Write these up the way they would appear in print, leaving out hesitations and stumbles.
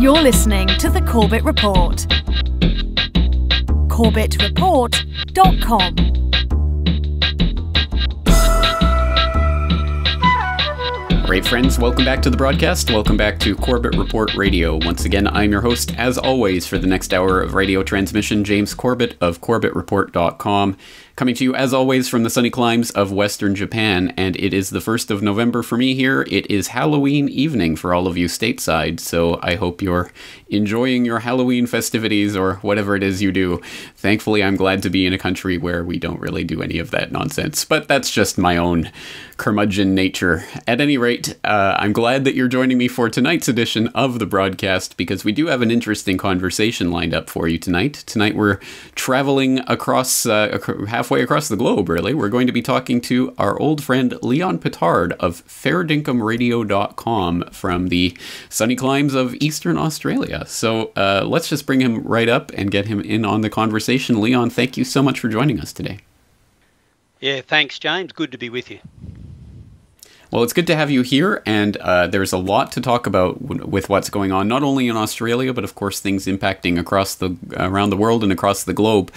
You're listening to the Corbett Report. CorbettReport.com. Great friends, welcome back to the broadcast. Welcome back to Corbett Report Radio. Once again, I'm your host, as always, for the next hour of radio transmission, James Corbett of CorbettReport.com. Coming to you, as always, from the sunny climes of Western Japan, and it is the 1st of November for me here. It is Halloween evening for all of you stateside, so I hope you're enjoying your Halloween festivities or whatever it is you do. Thankfully, I'm glad to be in a country where we don't really do any of that nonsense, but that's just my own curmudgeon nature. At any rate, I'm glad that you're joining me for tonight's edition of the broadcast, because we do have an interesting conversation lined up for you tonight. Tonight we're traveling across halfway across the globe, really. We're going to be talking to our old friend Leon Pittard of fairdincomradio.com from the sunny climes of Eastern Australia. So let's just bring him right up and get him in on the conversation. Leon, thank you so much for joining us today. Yeah, thanks, James. Good to be with you. Well, it's good to have you here, and there's a lot to talk about with what's going on, not only in Australia, but of course things impacting around the world and across the globe.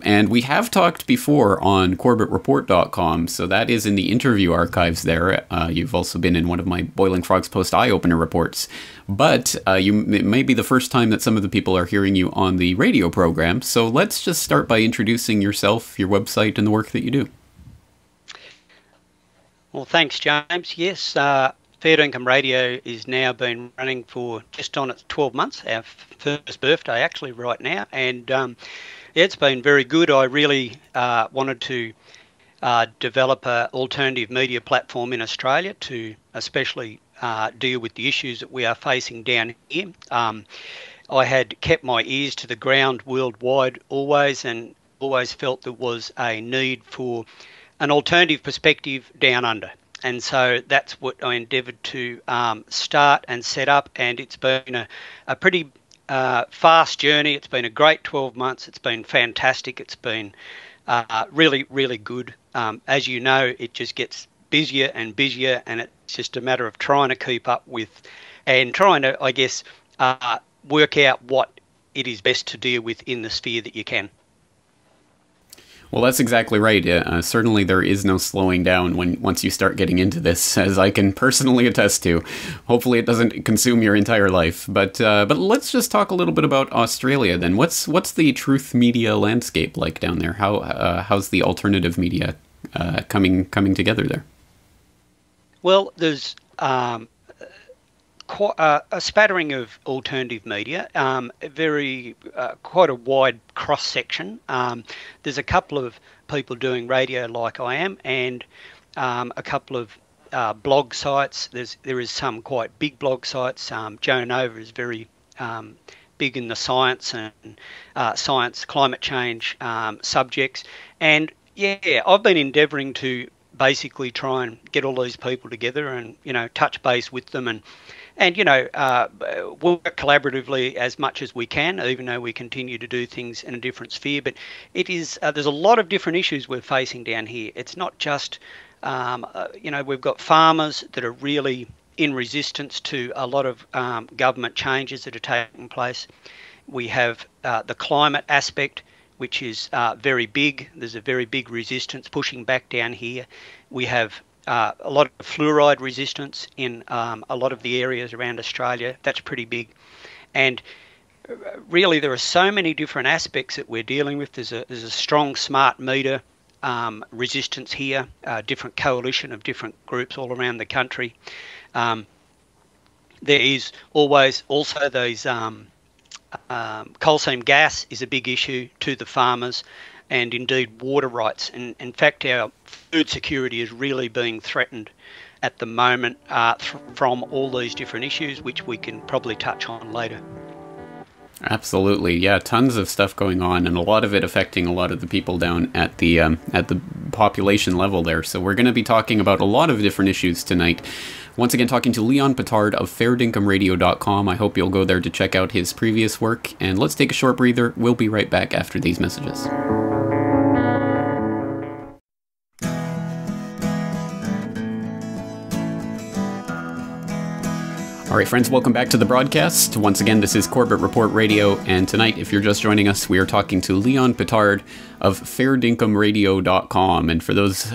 And we have talked before on CorbettReport.com, so that is in the interview archives there. You've also been in one of my Boiling Frogs Post Eye-Opener reports. But it may be the first time that some of the people are hearing you on the radio program, so let's just start by introducing yourself, your website, and the work that you do. Well, thanks, James. Yes, Fair Income Radio is now been running for just on its 12 months, our first birthday actually right now, and yeah, it's been very good. I really wanted to develop an alternative media platform in Australia to especially deal with the issues that we are facing down here. I had kept my ears to the ground worldwide always, and always felt there was a need for an alternative perspective down under. And so that's what I endeavoured to start and set up, and it's been a pretty fast journey. It's been a great 12 months. It's been fantastic. It's been really, really good. As you know, it just gets busier and busier, and it's just a matter of trying to keep up with and trying to, I guess, work out what it is best to deal with in the sphere that you can. Well, that's exactly right. Certainly there is no slowing down once you start getting into this, as I can personally attest to. Hopefully it doesn't consume your entire life. But let's just talk a little bit about Australia then. What's the truth media landscape like down there? How's the alternative media coming together there? Well, there's quite a spattering of alternative media, quite a wide cross section. There's a couple of people doing radio like I am, and a couple of blog sites. There is some quite big blog sites. Joe Nova is very big in the science and science, climate change subjects, and yeah, I've been endeavouring to basically try and get all these people together and touch base with them and work collaboratively as much as we can, even though we continue to do things in a different sphere. But it is there's a lot of different issues we're facing down here. It's not just we've got farmers that are really in resistance to a lot of government changes that are taking place. We have the climate aspect, which is very big. There's a very big resistance pushing back down here. We have a lot of fluoride resistance in a lot of the areas around Australia. That's pretty big. And really there are so many different aspects that we're dealing with. There's a strong smart meter resistance here, different coalition of different groups all around the country. There is always also those coal seam gas is a big issue to the farmers, and indeed water rights. And in fact, our food security is really being threatened at the moment from all these different issues, which we can probably touch on later. Absolutely, yeah, tons of stuff going on, and a lot of it affecting a lot of the people down at the population level there. So we're going to be talking about a lot of different issues tonight. Once again, talking to Leon Pittard of fairdincomradio.com. I hope you'll go there to check out his previous work. And let's take a short breather. We'll be right back after these messages. All right, friends, welcome back to the broadcast. Once again, this is Corbett Report Radio, and tonight, if you're just joining us, we are talking to Leon Pittard of fairdinkumradio.com. And for those,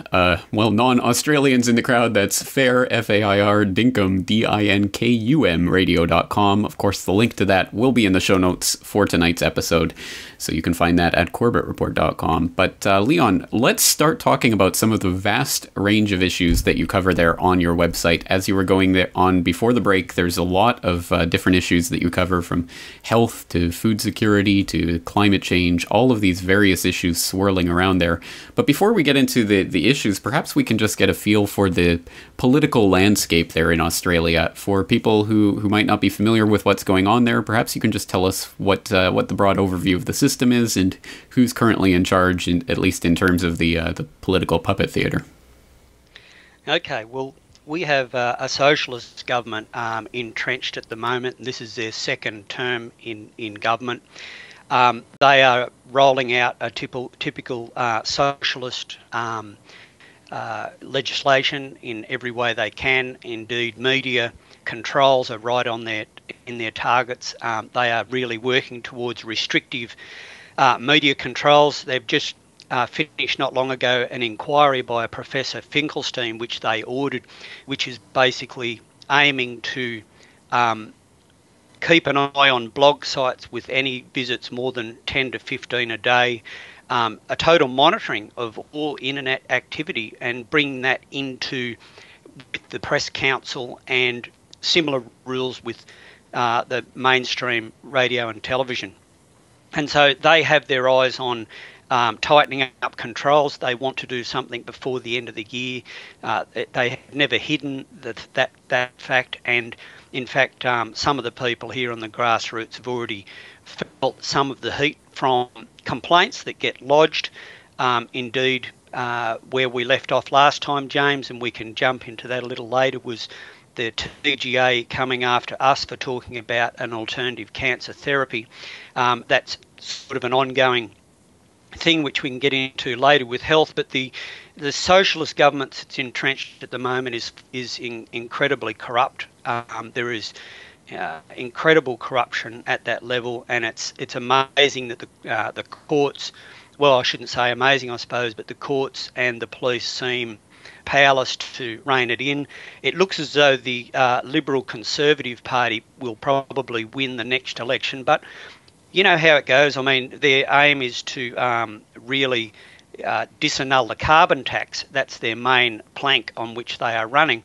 non-Australians in the crowd, that's fair, F-A-I-R, dinkum, D-I-N-K-U-M, radio.com. Of course, the link to that will be in the show notes for tonight's episode, so you can find that at corbettreport.com. But Leon, let's start talking about some of the vast range of issues that you cover there on your website. As you were going there on before the break, there's a lot of different issues that you cover, from health to food security to climate change, all of these various issues swirling around there. But before we get into the issues, perhaps we can just get a feel for the political landscape there in Australia. For people who might not be familiar with what's going on there, perhaps you can just tell us what the broad overview of the system is and who's currently in charge, at least in terms of the political puppet theater. Okay, well, we have a socialist government entrenched at the moment. This is their second term in government. They are rolling out a typical socialist legislation in every way they can. Indeed, media controls are right on in their targets. They are really working towards restrictive media controls. They've just finished not long ago an inquiry by a Professor Finkelstein, which they ordered, which is basically aiming to keep an eye on blog sites with any visits more than 10 to 15 a day, a total monitoring of all internet activity, and bring that into the Press Council and similar rules with the mainstream radio and television. And so they have their eyes on tightening up controls. They want to do something before the end of the year. They have never hidden that fact, and in fact, some of the people here on the grassroots have already felt some of the heat from complaints that get lodged. Indeed, where we left off last time, James, and we can jump into that a little later, was the TGA coming after us for talking about an alternative cancer therapy. That's sort of an ongoing thing which we can get into later with health, but the socialist government that's entrenched at the moment is incredibly corrupt. There is incredible corruption at that level, and it's amazing that the courts, well, I shouldn't say amazing, I suppose, but the courts and the police seem powerless to rein it in. It looks as though the Liberal Conservative Party will probably win the next election, but you know how it goes. I mean, their aim is to really disannul the carbon tax. That's their main plank on which they are running.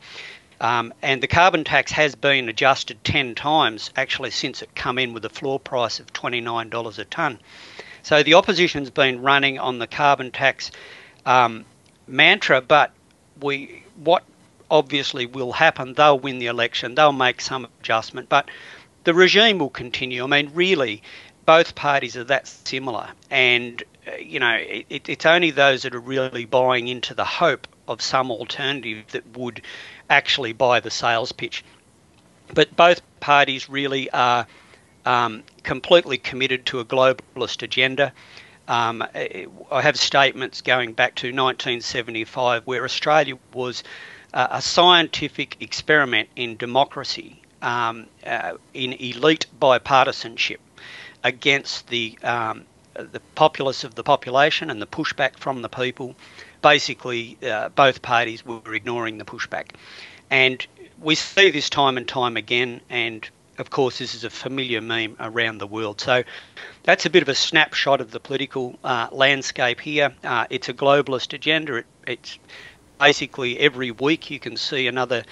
And the carbon tax has been adjusted 10 times, actually, since it come in with a floor price of $29 a tonne. So the opposition's been running on the carbon tax mantra, but what obviously will happen, they'll win the election, they'll make some adjustment, but the regime will continue. I mean, really, both parties are that similar, and it's only those that are really buying into the hope of some alternative that would actually buy the sales pitch. But both parties really are completely committed to a globalist agenda. I have statements going back to 1975 where Australia was a scientific experiment in democracy, in elite bipartisanship against the populace of the population and the pushback from the people. Basically, both parties were ignoring the pushback. And we see this time and time again, and of course this is a familiar meme around the world. So that's a bit of a snapshot of the political landscape here. It's a globalist agenda. It's basically every week you can see another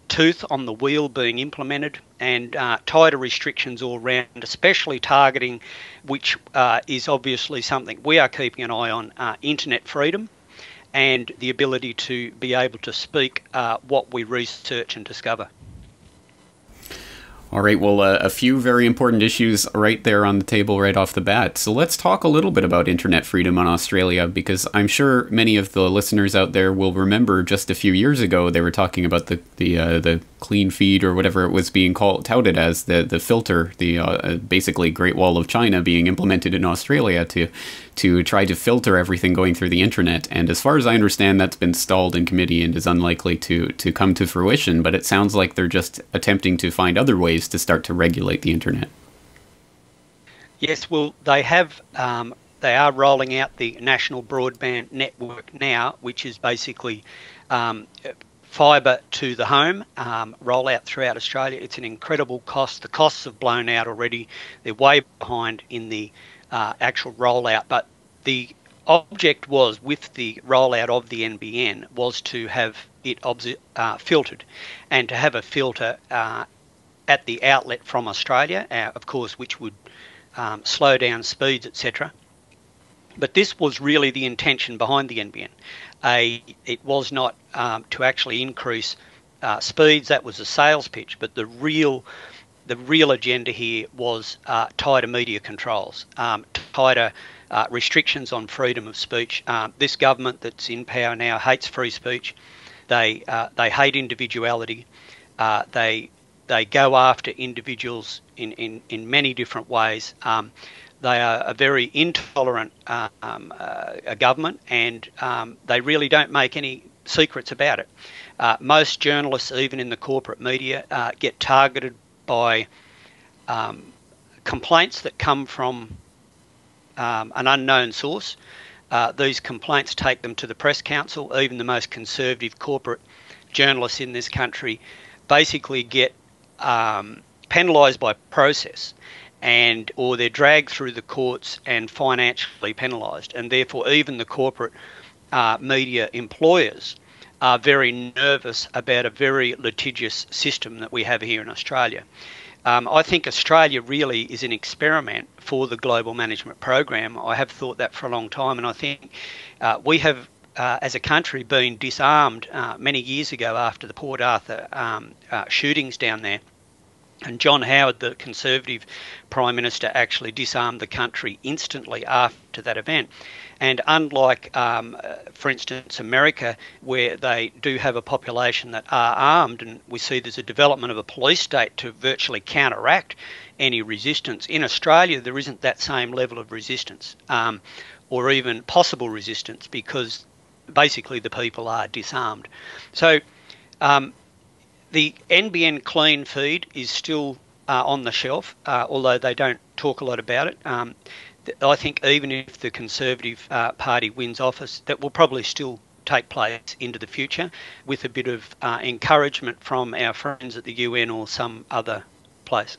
tooth on the wheel being implemented, and tighter restrictions all round, especially targeting, which is obviously something we are keeping an eye on, internet freedom and the ability to be able to speak what we research and discover. All right, well, a few very important issues right there on the table right off the bat. So let's talk a little bit about internet freedom in Australia, because I'm sure many of the listeners out there will remember just a few years ago they were talking about the clean feed or whatever it was being touted as, the filter, the basically Great Wall of China being implemented in Australia to try to filter everything going through the internet. And as far as I understand, that's been stalled in committee and is unlikely to come to fruition. But it sounds like they're just attempting to find other ways to start to regulate the internet. Yes, well, they have. They are rolling out the National Broadband Network now, which is basically fibre to the home, roll out throughout Australia. It's an incredible cost. The costs have blown out already. They're way behind in the actual rollout. But the object was, with the rollout of the NBN, was to have it filtered, and to have a filter at the outlet from Australia, of course, which would slow down speeds, etc. But this was really the intention behind the NBN. It was not to actually increase speeds. That was a sales pitch. But the real agenda here was tighter media controls, tighter restrictions on freedom of speech. This government that's in power now hates free speech. They hate individuality. They go after individuals in many different ways. They are a very intolerant government, and they really don't make any secrets about it. Most journalists, even in the corporate media, get targeted by complaints that come from an unknown source. These complaints take them to the Press Council. Even the most conservative corporate journalists in this country basically get penalised by process, or they're dragged through the courts and financially penalised. And therefore, even the corporate media employers are very nervous about a very litigious system that we have here in Australia. I think Australia really is an experiment for the global management program. I have thought that for a long time, and I think we have, as a country, been disarmed many years ago after the Port Arthur shootings down there. And John Howard, the Conservative Prime Minister, actually disarmed the country instantly after that event. And unlike, for instance, America, where they do have a population that are armed, and we see there's a development of a police state to virtually counteract any resistance, in Australia there isn't that same level of resistance, or even possible resistance, because basically the people are disarmed. So the NBN clean feed is still on the shelf, although they don't talk a lot about it. I think even if the Conservative Party wins office, that will probably still take place into the future, with a bit of encouragement from our friends at the UN or some other place.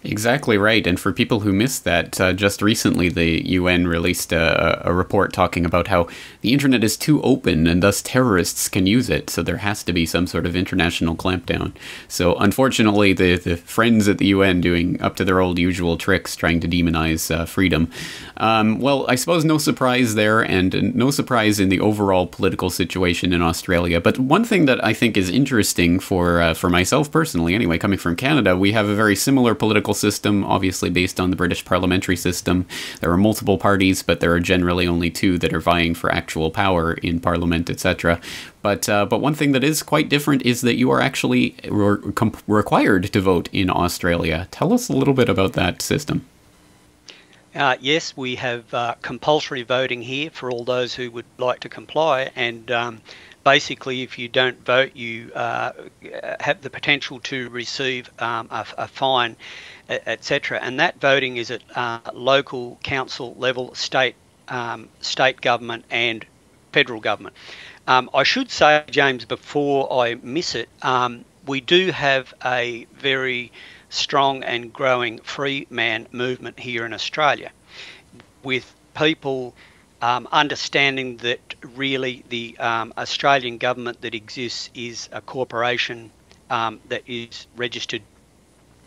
Exactly right. And for people who missed that, just recently the UN released a report talking about how the internet is too open and thus terrorists can use it. So there has to be some sort of international clampdown. So unfortunately, the friends at the UN doing up to their old usual tricks, trying to demonize freedom. Well, I suppose no surprise there, and no surprise in the overall political situation in Australia. But one thing that I think is interesting for myself personally, anyway, coming from Canada, we have a very similar political system, obviously based on the British parliamentary system. There are multiple parties, but there are generally only two that are vying for actual power in Parliament, etc. But one thing that is quite different is that you are actually required to vote in Australia. Tell us a little bit about that system. Yes, we have compulsory voting here for all those who would like to comply, and basically if you don't vote, you have the potential to receive a fine, etc. And that voting is at local council level, state government and federal government. I should say, James, before I miss it, we do have a very strong and growing free man movement here in Australia, with people understanding that really the Australian government that exists is a corporation that is registered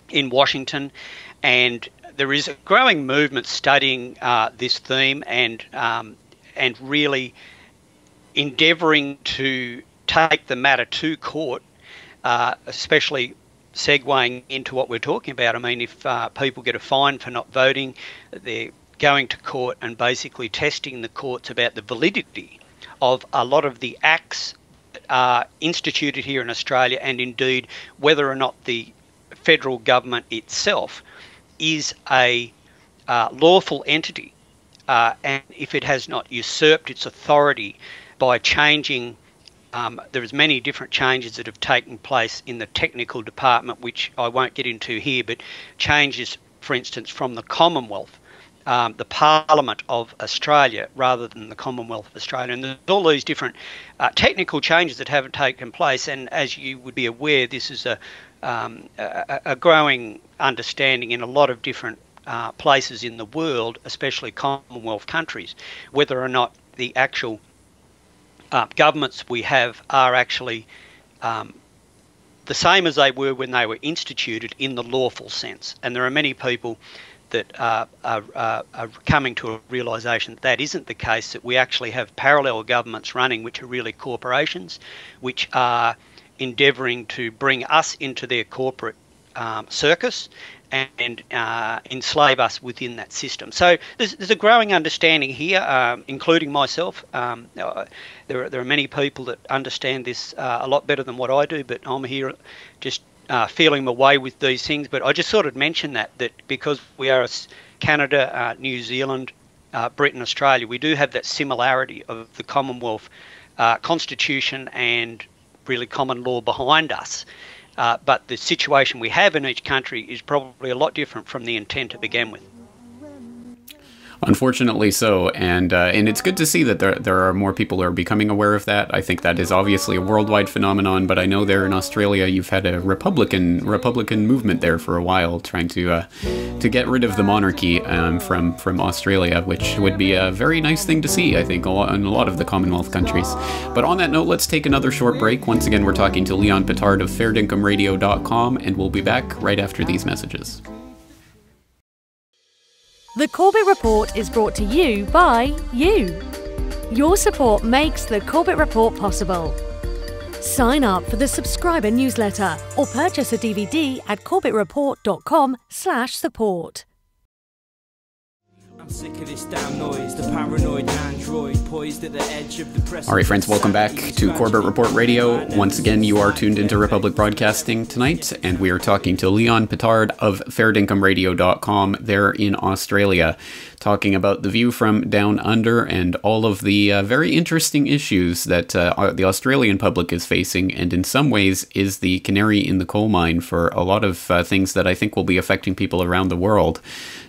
in Washington, and there is a growing movement studying this theme and really endeavouring to take the matter to court, especially segueing into what we're talking about. I mean, if people get a fine for not voting, they're going to court and basically testing the courts about the validity of a lot of the acts are instituted here in Australia, and indeed whether or not the federal government itself is a lawful entity, and if it has not usurped its authority by changing. There's many different changes that have taken place in the technical department, which I won't get into here, but changes, for instance, from the Commonwealth, the Parliament of Australia, rather than the Commonwealth of Australia. And there's all these different technical changes that haven't taken place. And as you would be aware, this is a growing understanding in a lot of different places in the world, especially Commonwealth countries, whether or not the actual governments we have are actually the same as they were when they were instituted in the lawful sense. And there are many people that are coming to a realisation that that isn't the case, that we actually have parallel governments running which are really corporations, which are endeavouring to bring us into their corporate circus and enslave us within that system. So there's a growing understanding here, including myself. There are many people that understand this a lot better than what I do, but I'm here just feeling my way with these things. But I just sort of mention that because we are Canada, New Zealand, Britain, Australia, we do have that similarity of the Commonwealth Constitution and really common law behind us. But the situation we have in each country is probably a lot different from the intent it began with. Unfortunately so, and it's good to see that there are more people who are becoming aware of that. I think that is obviously a worldwide phenomenon, but I know there in Australia you've had a Republican movement there for a while, trying to get rid of the monarchy from Australia, which would be a very nice thing to see, I think, in a lot of the Commonwealth countries. But on that note, let's take another short break. Once again, we're talking to Leon Pittard of fairdincomeradio.com, and we'll be back right after these messages. The Corbett Report is brought to you by you. Your support makes the Corbett Report possible. Sign up for the subscriber newsletter or purchase a DVD at corbettreport.com/support. I'm sick of this damn noise, the paranoid android poised at the edge of the press. All right, friends, welcome back to Corbett Report Radio. Once again, you are tuned into Republic Broadcasting tonight, and we are talking to Leon Pittard of fairdincomeradio.com there in Australia, talking about the view from down under and all of the very interesting issues that the Australian public is facing, and in some ways is the canary in the coal mine for a lot of things that I think will be affecting people around the world.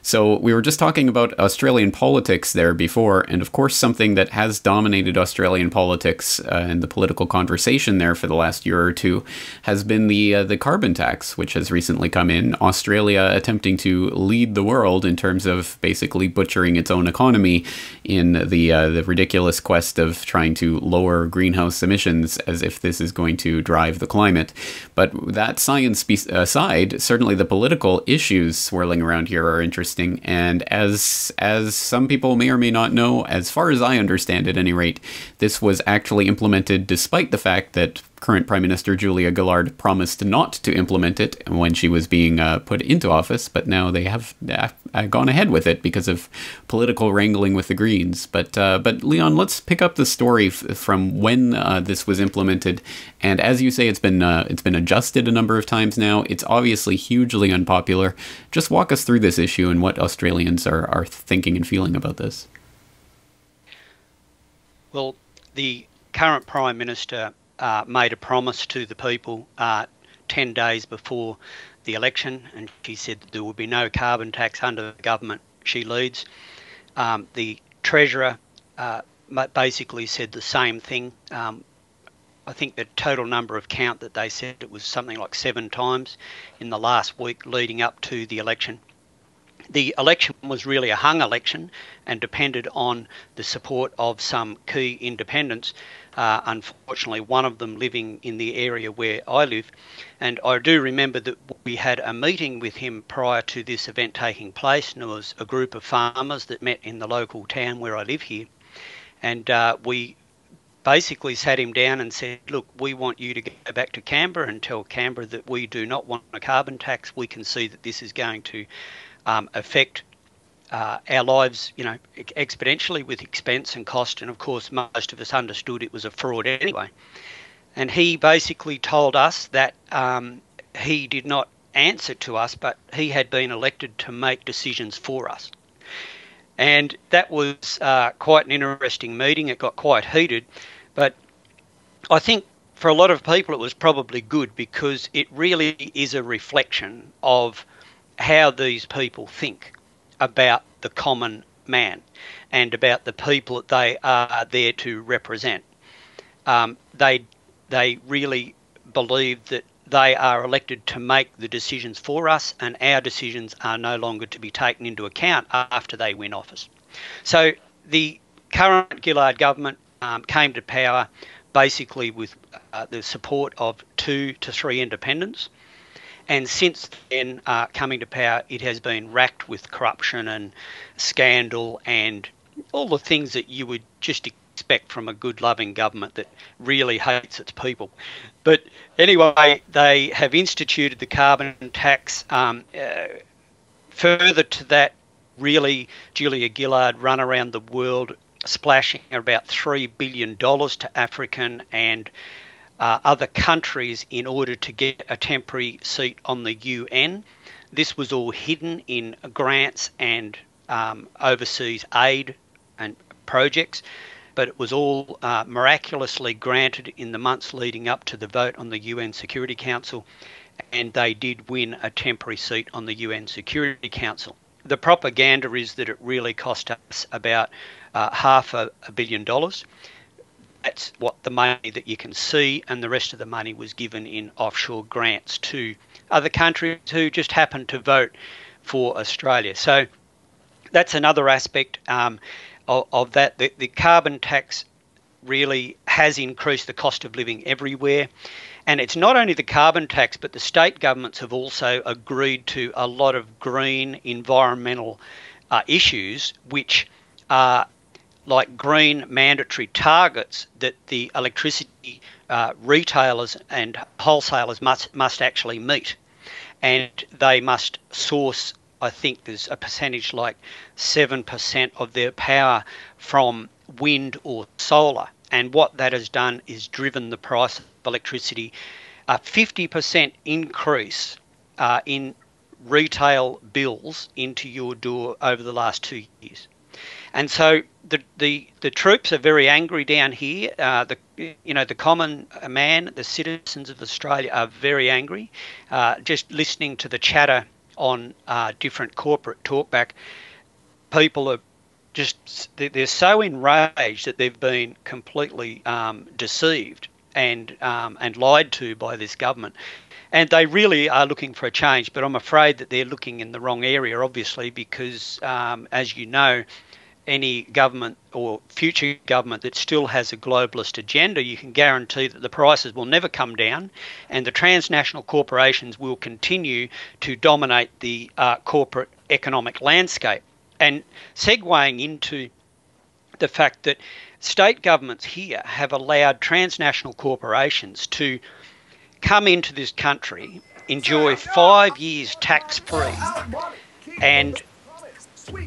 So we were just talking about Australian politics there before, and of course something that has dominated Australian politics and the political conversation there for the last year or two has been the carbon tax, which has recently come in. Australia attempting to lead the world in terms of basically butchering its own economy in the ridiculous quest of trying to lower greenhouse emissions as if this is going to drive the climate. But that science aside, certainly the political issues swirling around here are interesting. And as some people may or may not know, as far as I understand at any rate, this was actually implemented despite the fact that current Prime Minister Julia Gillard promised not to implement it when she was being put into office, but now they have gone ahead with it because of political wrangling with the Greens. But Leon, let's pick up the story from when this was implemented. And as you say, it's been adjusted a number of times now. It's obviously hugely unpopular. Just walk us through this issue and what Australians are thinking and feeling about this. Well, the current Prime Minister made a promise to the people 10 days before the election, and she said that there would be no carbon tax under the government she leads. The Treasurer basically said the same thing. I think the total number of count that they said it was something like 7 times in the last week leading up to the election. The election was really a hung election and depended on the support of some key independents, unfortunately one of them living in the area where I live. And I do remember that we had a meeting with him prior to this event taking place, and there was a group of farmers that met in the local town where I live here. And we basically sat him down and said, look, we want you to go back to Canberra and tell Canberra that we do not want a carbon tax. We can see that this is going to affect our lives, exponentially with expense and cost. And of course, most of us understood it was a fraud anyway. And he basically told us that he did not answer to us, but he had been elected to make decisions for us. And that was quite an interesting meeting. It got quite heated, but I think for a lot of people it was probably good, because it really is a reflection of how these people think about the common man and about the people that they are there to represent. They really believe that they are elected to make the decisions for us, and our decisions are no longer to be taken into account after they win office. So the current Gillard government came to power basically with the support of 2 to 3 independents. And since then, coming to power, it has been racked with corruption and scandal and all the things that you would just expect from a good, loving government that really hates its people. But anyway, they have instituted the carbon tax. Further to that, really, Julia Gillard run around the world splashing about $3 billion to African and other countries in order to get a temporary seat on the UN. This was all hidden in grants and overseas aid and projects, but it was all miraculously granted in the months leading up to the vote on the UN Security Council, and they did win a temporary seat on the UN Security Council. The propaganda is that it really cost us about $500 million. That's what the money that you can see, and the rest of the money was given in offshore grants to other countries who just happened to vote for Australia. So that's another aspect of that. The carbon tax really has increased the cost of living everywhere. And it's not only the carbon tax, but the state governments have also agreed to a lot of green environmental issues, which are like green mandatory targets that the electricity retailers and wholesalers must actually meet. And they must source, I think there's a percentage like 7% of their power from wind or solar. And what that has done is driven the price of electricity a 50% increase in retail bills into your door over the last 2 years. And so the troops are very angry down here. The common man, the citizens of Australia are very angry. Just listening to the chatter on different corporate talkback, people are they're so enraged that they've been completely deceived and lied to by this government. And they really are looking for a change, but I'm afraid that they're looking in the wrong area, obviously, because, as you know, any government or future government that still has a globalist agenda, you can guarantee that the prices will never come down and the transnational corporations will continue to dominate the corporate economic landscape. And segueing into the fact that state governments here have allowed transnational corporations to come into this country, enjoy 5 years tax-free, and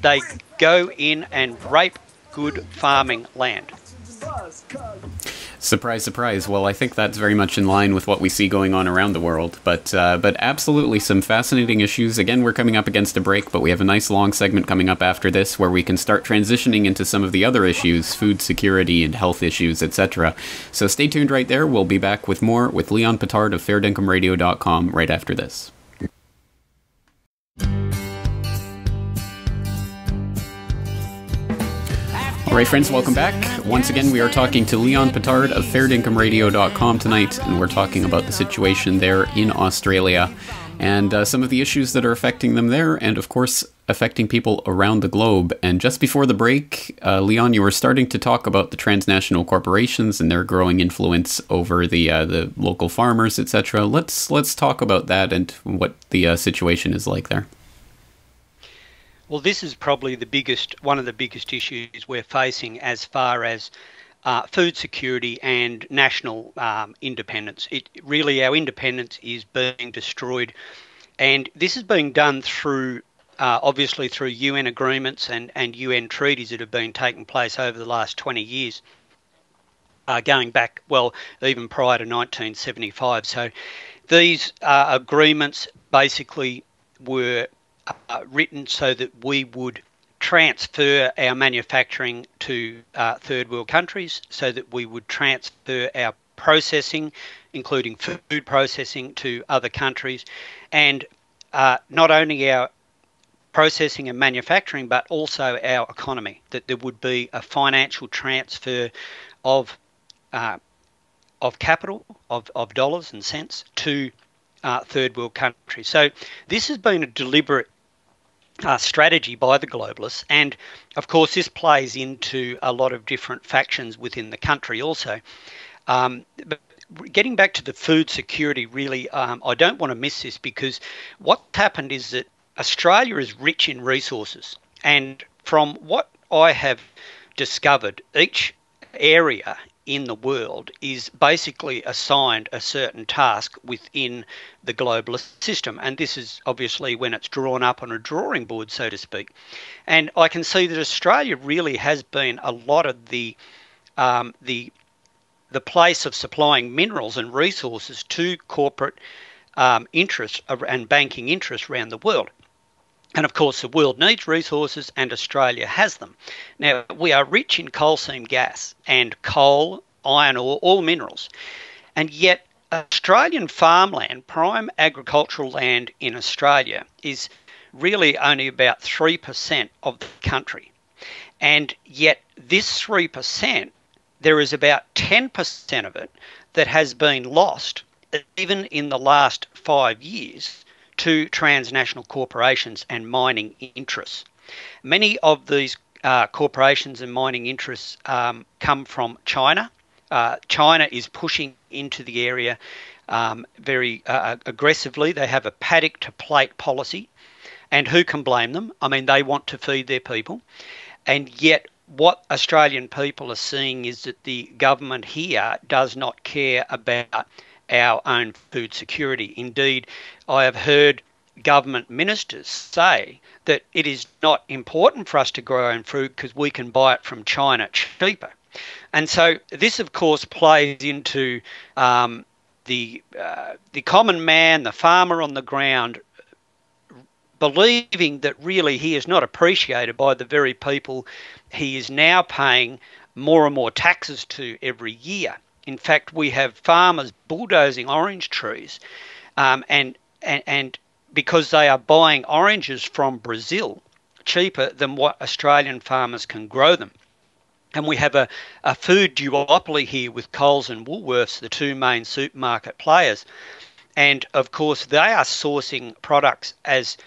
they go in and rape good farming land. Surprise, surprise. Well, I think that's very much in line with what we see going on around the world. But absolutely some fascinating issues. Again, we're coming up against a break, but we have a nice long segment coming up after this where we can start transitioning into some of the other issues, food security and health issues, etc. So stay tuned right there. We'll be back with more with Leon Pittard of FairedIncomeRadio.com right after this. All right, friends, welcome back. Once again, we are talking to Leon Pittard of FairedIncomeRadio.com tonight, and we're talking about the situation there in Australia and some of the issues that are affecting them there and, of course, affecting people around the globe. And just before the break, Leon, you were starting to talk about the transnational corporations and their growing influence over the local farmers, etc. Let's talk about that and what the situation is like there. Well, this is probably one of the biggest issues we're facing as far as food security and national independence. Our independence is being destroyed, and this is being done through, obviously, through UN agreements and UN treaties that have been taking place over the last 20 years. going back, well, even prior to 1975. So these agreements basically were written so that we would transfer our manufacturing to third world countries, so that we would transfer our processing, including food processing, to other countries, and not only our processing and manufacturing, but also our economy, that there would be a financial transfer of capital, of dollars and cents to third world countries. So this has been a deliberate strategy by the globalists, and of course this plays into a lot of different factions within the country also. But getting back to the food security, really, I don't want to miss this, because what's happened is that Australia is rich in resources, and from what I have discovered, each area in the world is basically assigned a certain task within the globalist system, and this is obviously when it's drawn up on a drawing board, so to speak. And I can see that Australia really has been a lot of the place of supplying minerals and resources to corporate interests and banking interests around the world. And of course, the world needs resources, and Australia has them. Now, we are rich in coal seam gas and coal, iron ore, all minerals. And yet, Australian farmland, prime agricultural land in Australia, is really only about 3% of the country. And yet, this 3%, there is about 10% of it that has been lost, even in the last 5 years, to transnational corporations and mining interests. Many of these corporations and mining interests come from China. China is pushing into the area very aggressively. They have a paddock to plate policy, and who can blame them? I mean, they want to feed their people, and yet what Australian people are seeing is that the government here does not care about our own food security. Indeed, I have heard government ministers say that it is not important for us to grow our own food because we can buy it from China cheaper. And so this, of course, plays into the common man, the farmer on the ground, believing that really he is not appreciated by the very people he is now paying more and more taxes to every year. In fact, we have farmers bulldozing orange trees, and because they are buying oranges from Brazil cheaper than what Australian farmers can grow them. And we have a food duopoly here with Coles and Woolworths, the two main supermarket players. And of course, they are sourcing products as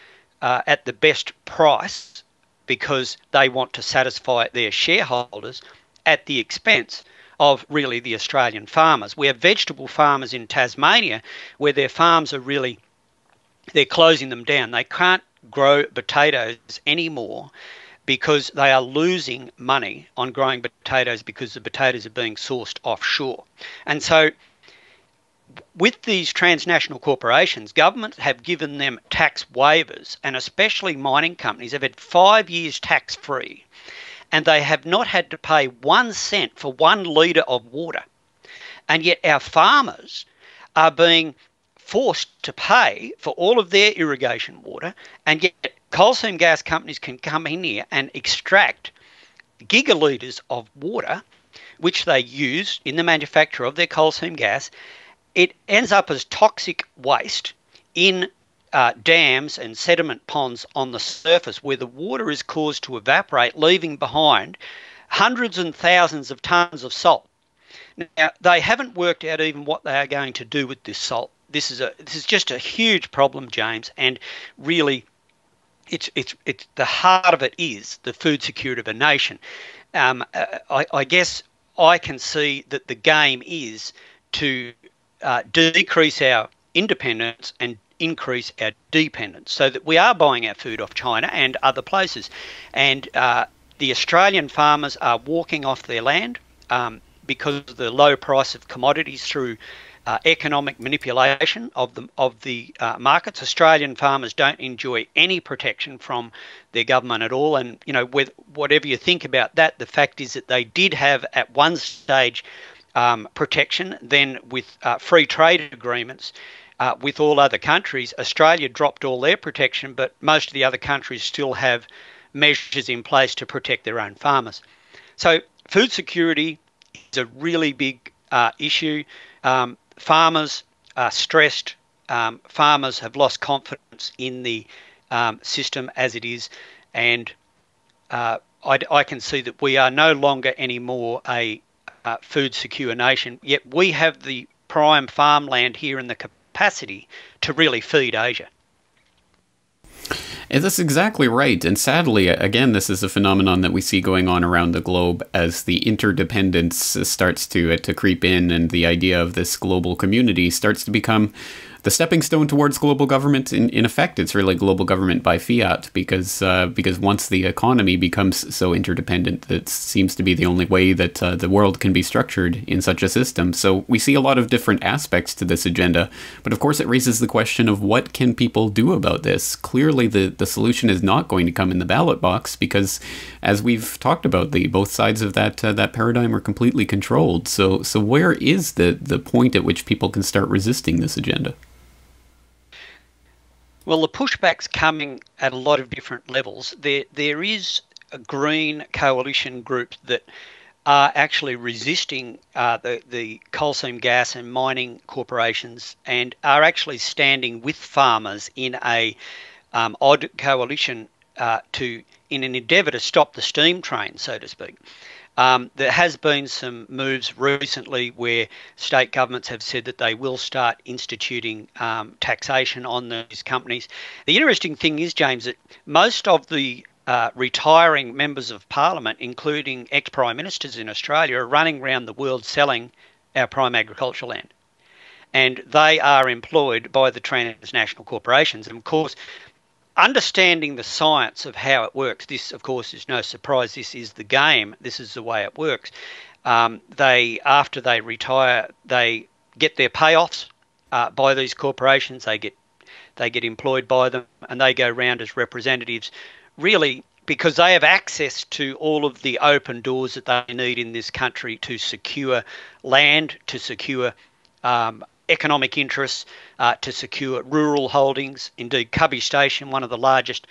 at the best price because they want to satisfy their shareholders at the expense of really the Australian farmers. We have vegetable farmers in Tasmania where their farms are really, they're closing them down. They can't grow potatoes anymore because they are losing money on growing potatoes because the potatoes are being sourced offshore. And so with these transnational corporations, governments have given them tax waivers, and especially mining companies have had 5 years tax-free, and they have not had to pay 1 cent for 1 litre of water. And yet our farmers are being forced to pay for all of their irrigation water, and yet coal seam gas companies can come in here and extract gigalitres of water, which they use in the manufacture of their coal seam gas. It ends up as toxic waste in dams and sediment ponds on the surface where the water is caused to evaporate, leaving behind hundreds and thousands of tonnes of salt. Now, they haven't worked out even what they are going to do with this salt. This is just a huge problem, James, and really it's the heart of it is the food security of a nation. I guess I can see that the game is to decrease our independence and increase our dependence so that we are buying our food off China and other places. And the Australian farmers are walking off their land because of the low price of commodities through economic manipulation of the markets. Australian farmers don't enjoy any protection from their government at all. And, you know, whatever you think about that, the fact is that they did have at one stage protection, then with free trade agreements with all other countries. Australia dropped all their protection, but most of the other countries still have measures in place to protect their own farmers. So food security is a really big issue. Farmers are stressed. Farmers have lost confidence in the system as it is, and I can see that we are no longer anymore a food secure nation, yet we have the prime farmland here in the capacity to really feed Asia. And that's exactly right. And sadly, again, this is a phenomenon that we see going on around the globe as the interdependence starts to creep in, and the idea of this global community starts to become the stepping stone towards global government. In effect, it's really global government by fiat, because once the economy becomes so interdependent, that seems to be the only way that the world can be structured in such a system. So we see a lot of different aspects to this agenda, but of course it raises the question of what can people do about this? Clearly the solution is not going to come in the ballot box, because as we've talked about, both sides of that paradigm are completely controlled. So where is the point at which people can start resisting this agenda? Well, the pushback's coming at a lot of different levels. There is a green coalition group that are actually resisting the coal seam gas and mining corporations, and are actually standing with farmers in a odd coalition in an endeavour to stop the steam train, so to speak. There has been some moves recently where state governments have said that they will start instituting taxation on these companies. The interesting thing is, James, that most of the retiring members of parliament, including ex-prime ministers in Australia, are running around the world selling our prime agricultural land. And they are employed by the transnational corporations. And of course, understanding the science of how it works, this of course is no surprise, this is the game, this is the way it works. After they retire, they get their payoffs by these corporations, they get employed by them, and they go round as representatives, really because they have access to all of the open doors that they need in this country to secure land, to secure economic interests, to secure rural holdings. Indeed, Cubby Station, one of the largest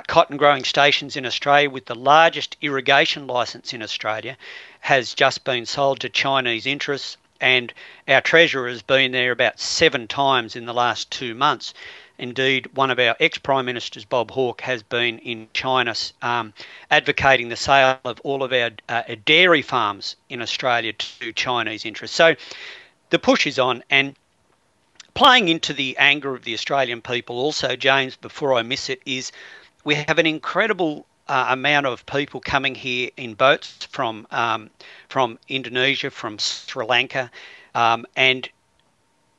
cotton growing stations in Australia with the largest irrigation licence in Australia, has just been sold to Chinese interests, and our Treasurer has been there about 7 times in the last 2 months. Indeed, one of our ex-Prime Ministers, Bob Hawke, has been in China advocating the sale of all of our dairy farms in Australia to Chinese interests. So the push is on, and playing into the anger of the Australian people also, James, before I miss it, is we have an incredible amount of people coming here in boats from Indonesia, from Sri Lanka, and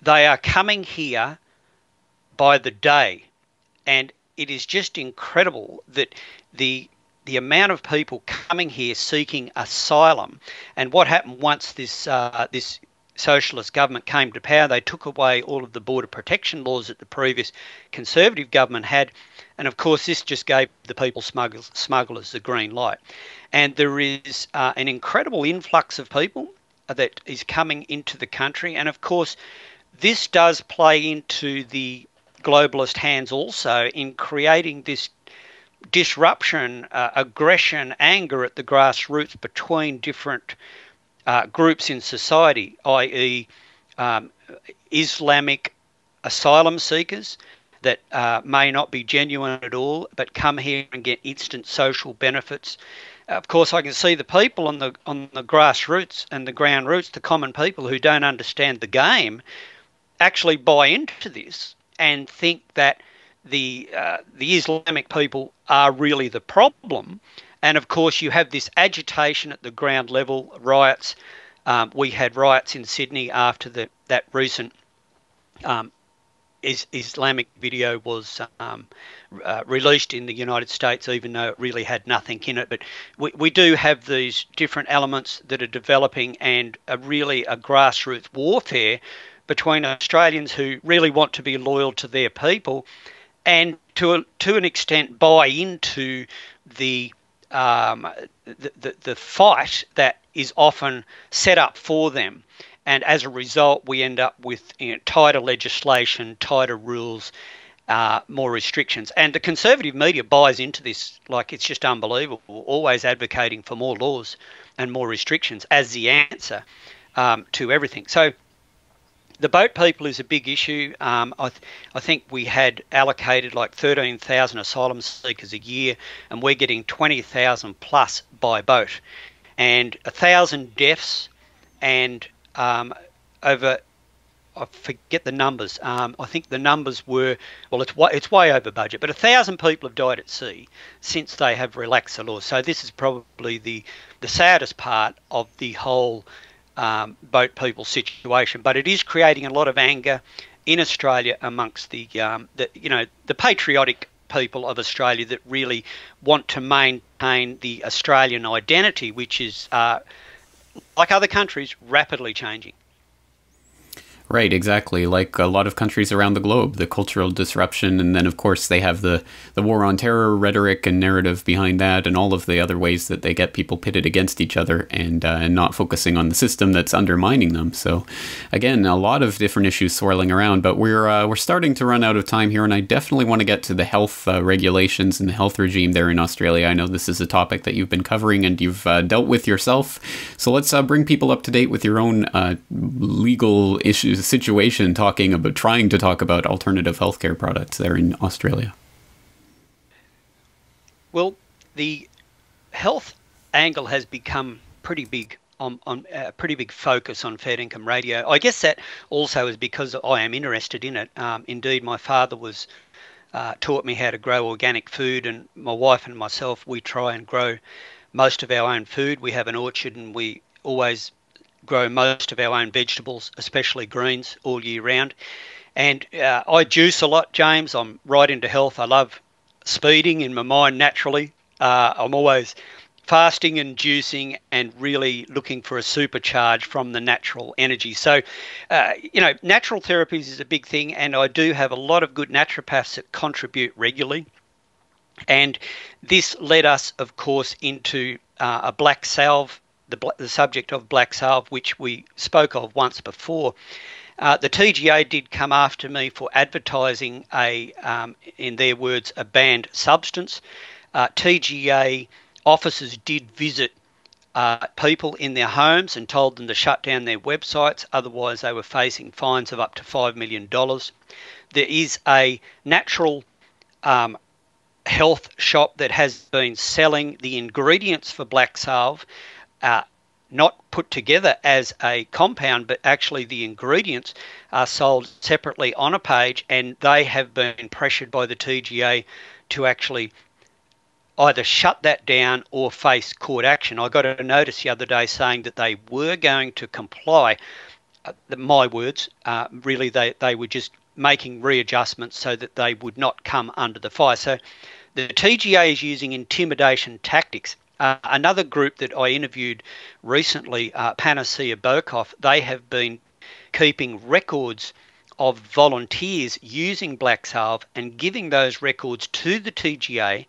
they are coming here by the day. And it is just incredible that the amount of people coming here seeking asylum. And what happened once this socialist government came to power, they took away all of the border protection laws that the previous Conservative government had, and of course this just gave the people smugglers the green light. And there is an incredible influx of people that is coming into the country, and of course this does play into the globalist hands also in creating this disruption, aggression, anger at the grassroots between different groups in society, i.e. Islamic asylum seekers that may not be genuine at all but come here and get instant social benefits. Of course, I can see the people on the grassroots and the ground roots, the common people who don't understand the game, actually buy into this and think that the Islamic people are really the problem. And of course, you have this agitation at the ground level, riots. We had riots in Sydney after that recent Islamic video was released in the United States, even though it really had nothing in it. But we do have these different elements that are developing, and really a grassroots warfare between Australians who really want to be loyal to their people and to an extent buy into the fight that is often set up for them. And as a result, we end up with tighter legislation, tighter rules, more restrictions. And the conservative media buys into this like it's just unbelievable, always advocating for more laws and more restrictions as the answer to everything. So the boat people is a big issue. I think we had allocated like 13,000 asylum seekers a year, and we're getting 20,000 plus by boat, and 1,000 deaths, and over, I forget the numbers. I think the numbers were, well, it's way over budget, but 1,000 people have died at sea since they have relaxed the laws. So this is probably the saddest part of the whole boat people situation, but it is creating a lot of anger in Australia amongst the patriotic people of Australia that really want to maintain the Australian identity, which is, like other countries, rapidly changing. Right, exactly. Like a lot of countries around the globe, the cultural disruption, and then of course they have the war on terror rhetoric and narrative behind that, and all of the other ways that they get people pitted against each other, and not focusing on the system that's undermining them. So, again, a lot of different issues swirling around, but we're starting to run out of time here, and I definitely want to get to the health regulations and the health regime there in Australia. I know this is a topic that you've been covering and you've dealt with yourself. So let's bring people up to date with your own legal issues. Situation trying to talk about alternative healthcare products there in Australia. Well, the health angle has become pretty big on a pretty big focus on Fair Income Radio. I guess that also is because I am interested in it. Indeed, my father was taught me how to grow organic food, and my wife and myself, we try and grow most of our own food. We have an orchard, and we always grow most of our own vegetables, especially greens, all year round. And I juice a lot, James. I'm right into health. I love speeding in my mind naturally. I'm always fasting and juicing and really looking for a supercharge from the natural energy. So, natural therapies is a big thing, and I do have a lot of good naturopaths that contribute regularly. And this led us, of course, into a black salve, the subject of black salve, which we spoke of once before. The TGA did come after me for advertising in their words, a banned substance. TGA officers did visit people in their homes and told them to shut down their websites, otherwise they were facing fines of up to $5 million. There is a natural health shop that has been selling the ingredients for black salve, not put together as a compound, but actually the ingredients are sold separately on a page, and they have been pressured by the TGA to actually either shut that down or face court action. I got a notice the other day saying that they were going to comply. My words, really they were just making readjustments so that they would not come under the fire. So the TGA is using intimidation tactics. Another group that I interviewed recently, Panacea Bokoff, they have been keeping records of volunteers using black salve and giving those records to the TGA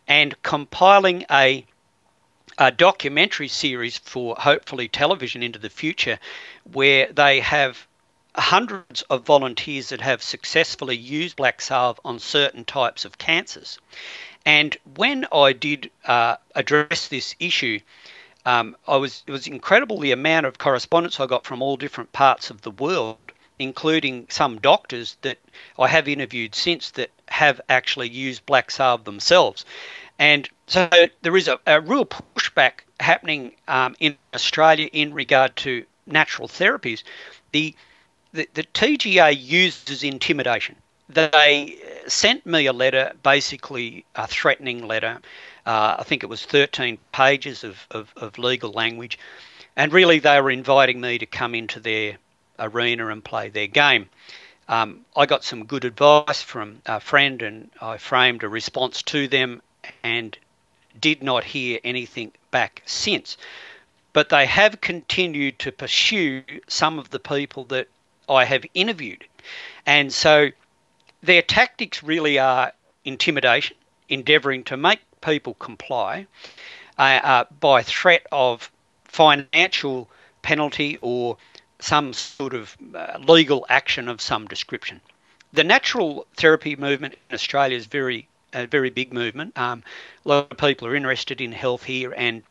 and compiling a documentary series for hopefully television into the future, where they have hundreds of volunteers that have successfully used black salve on certain types of cancers. And when I did address this issue, it was incredible the amount of correspondence I got from all different parts of the world, including some doctors that I have interviewed since that have actually used black salve themselves. And so there is a real pushback happening in Australia in regard to natural therapies. The TGA uses intimidation. They sent me a letter, basically a threatening letter. I think it was 13 pages of legal language. And really they were inviting me to come into their arena and play their game. I got some good advice from a friend, and I framed a response to them and did not hear anything back since. But they have continued to pursue some of the people that I have interviewed. And so their tactics really are intimidation, endeavouring to make people comply by threat of financial penalty or some sort of legal action of some description. The natural therapy movement in Australia is a very big movement. A lot of people are interested in health here, and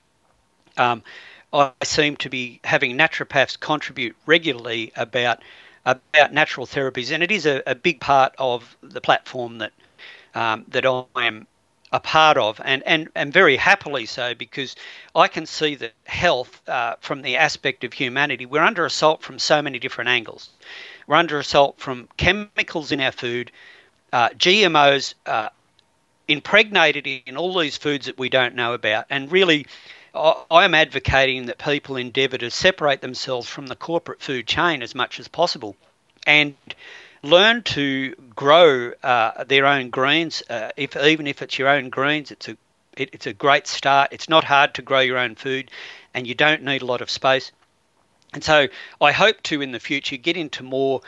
I seem to be having naturopaths contribute regularly about natural therapies, and it is a big part of the platform that that I am a part of, and very happily so, because I can see that health, from the aspect of humanity, we're under assault from so many different angles. We're under assault from chemicals in our food, GMOs impregnated in all these foods that we don't know about, and really I am advocating that people endeavour to separate themselves from the corporate food chain as much as possible and learn to grow their own greens. Even if it's your own greens, it's a great start. It's not hard to grow your own food, and you don't need a lot of space. And so I hope to, in the future, get into more,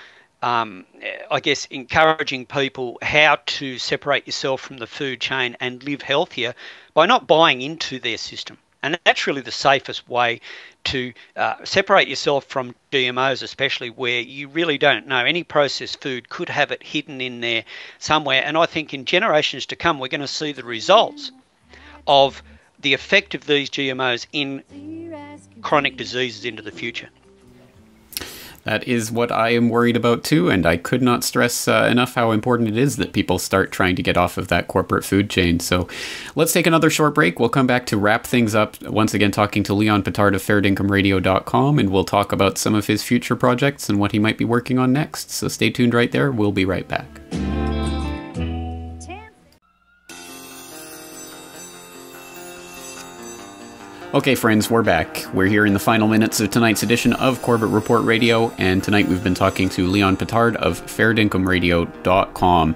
I guess, encouraging people how to separate yourself from the food chain and live healthier by not buying into their system. And that's really the safest way to separate yourself from GMOs, especially where you really don't know. Any processed food could have it hidden in there somewhere. And I think in generations to come, we're going to see the results of the effect of these GMOs in chronic diseases into the future. That is what I am worried about too, and I could not stress enough how important it is that people start trying to get off of that corporate food chain. So let's take another short break. We'll come back to wrap things up, once again talking to Leon Pittard of FairedIncomeRadio.com, and we'll talk about some of his future projects and what he might be working on next. So stay tuned right there. We'll be right back. Okay, friends, we're back. We're here in the final minutes of tonight's edition of Corbett Report Radio, and tonight we've been talking to Leon Pittard of FairedIncomeRadio.com.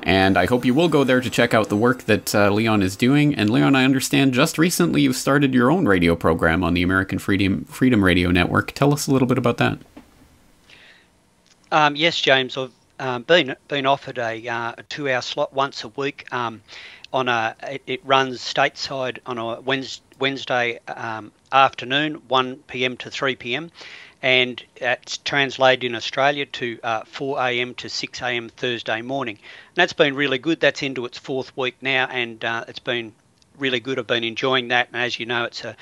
And I hope you will go there to check out the work that Leon is doing. And Leon, I understand just recently you've started your own radio program on the American Freedom Radio Network. Tell us a little bit about that. Yes, James, I've been offered a 2-hour slot once a week. It runs stateside on a Wednesday afternoon, 1 p.m. to 3 p.m, and it's translated in Australia to 4 a.m. to 6 a.m. Thursday morning. And that's been really good. That's into its 4th week now, and it's been really good. I've been enjoying that, and as you know, it's a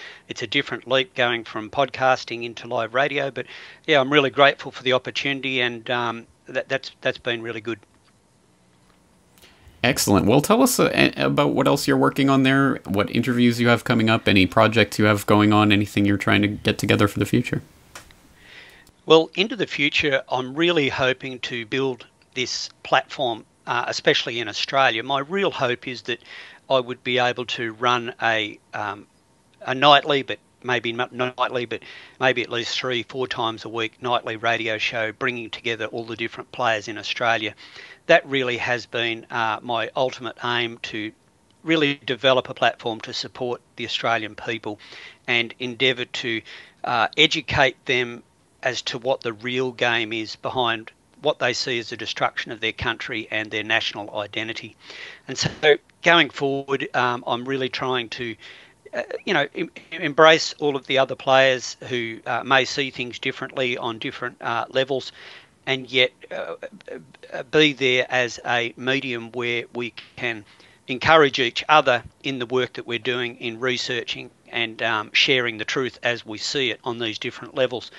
different leap going from podcasting into live radio. But yeah, I'm really grateful for the opportunity, and that's been really good. Excellent. Well, tell us about what else you're working on there, what interviews you have coming up, any projects you have going on, anything you're trying to get together for the future. Well, into the future, I'm really hoping to build this platform, especially in Australia. My real hope is that I would be able to run a nightly, but maybe not nightly, but maybe at least 3-4 times a week nightly radio show, bringing together all the different players in Australia. That really has been my ultimate aim, to really develop a platform to support the Australian people and endeavour to educate them as to what the real game is behind what they see as the destruction of their country and their national identity. And so going forward, I'm really trying to embrace all of the other players who may see things differently on different levels, and yet be there as a medium where we can encourage each other in the work that we're doing in researching and sharing the truth as we see it on these different levels.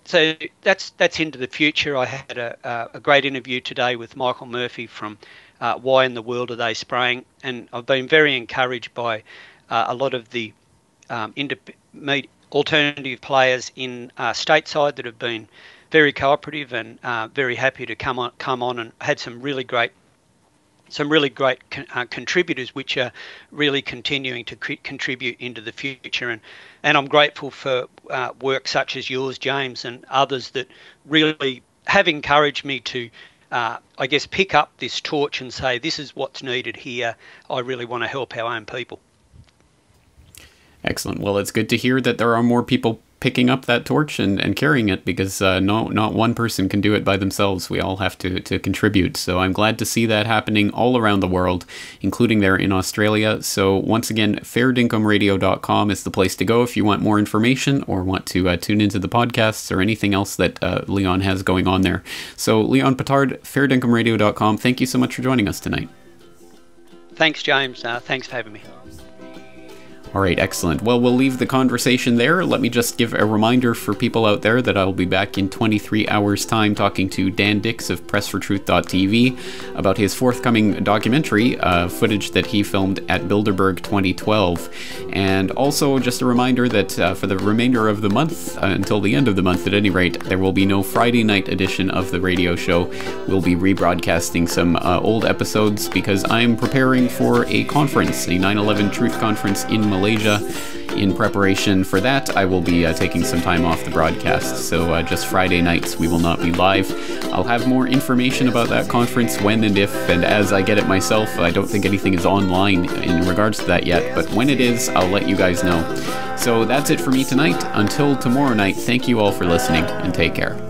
So that's into the future. I had a great interview today with Michael Murphy from Why in the World Are They Spraying? And I've been very encouraged by a lot of the alternative players in stateside that have been very cooperative and very happy to come on and had some really great contributors, which are really continuing to contribute into the future. And I'm grateful for work such as yours, James, and others that really have encouraged me to, I guess, pick up this torch and say, this is what's needed here. I really want to help our own people. Excellent. Well, it's good to hear that there are more people picking up that torch and carrying it, because not one person can do it by themselves. We all have to contribute. So I'm glad to see that happening all around the world, including there in Australia. So once again, fairdinkumradio.com is the place to go if you want more information or want to tune into the podcasts or anything else that Leon has going on there. So Leon Pittard, fairdinkumradio.com, thank you so much for joining us tonight. Thanks, James. Thanks for having me. All right, excellent. Well, we'll leave the conversation there. Let me just give a reminder for people out there that I'll be back in 23 hours' time talking to Dan Dix of PressForTruth.tv about his forthcoming documentary, footage that he filmed at Bilderberg 2012. And also just a reminder that for the remainder of the month, until the end of the month at any rate, there will be no Friday night edition of the radio show. We'll be rebroadcasting some old episodes because I'm preparing for a conference, a 9/11 Truth Conference in Malaysia. In preparation for that, I will be taking some time off the broadcast, so just Friday nights we will not be live. I'll have more information about that conference when and if and as I get it myself. I don't think anything is online in regards to that yet, but when it is, I'll let you guys know. So that's it for me tonight. Until tomorrow night, thank you all for listening, and take care.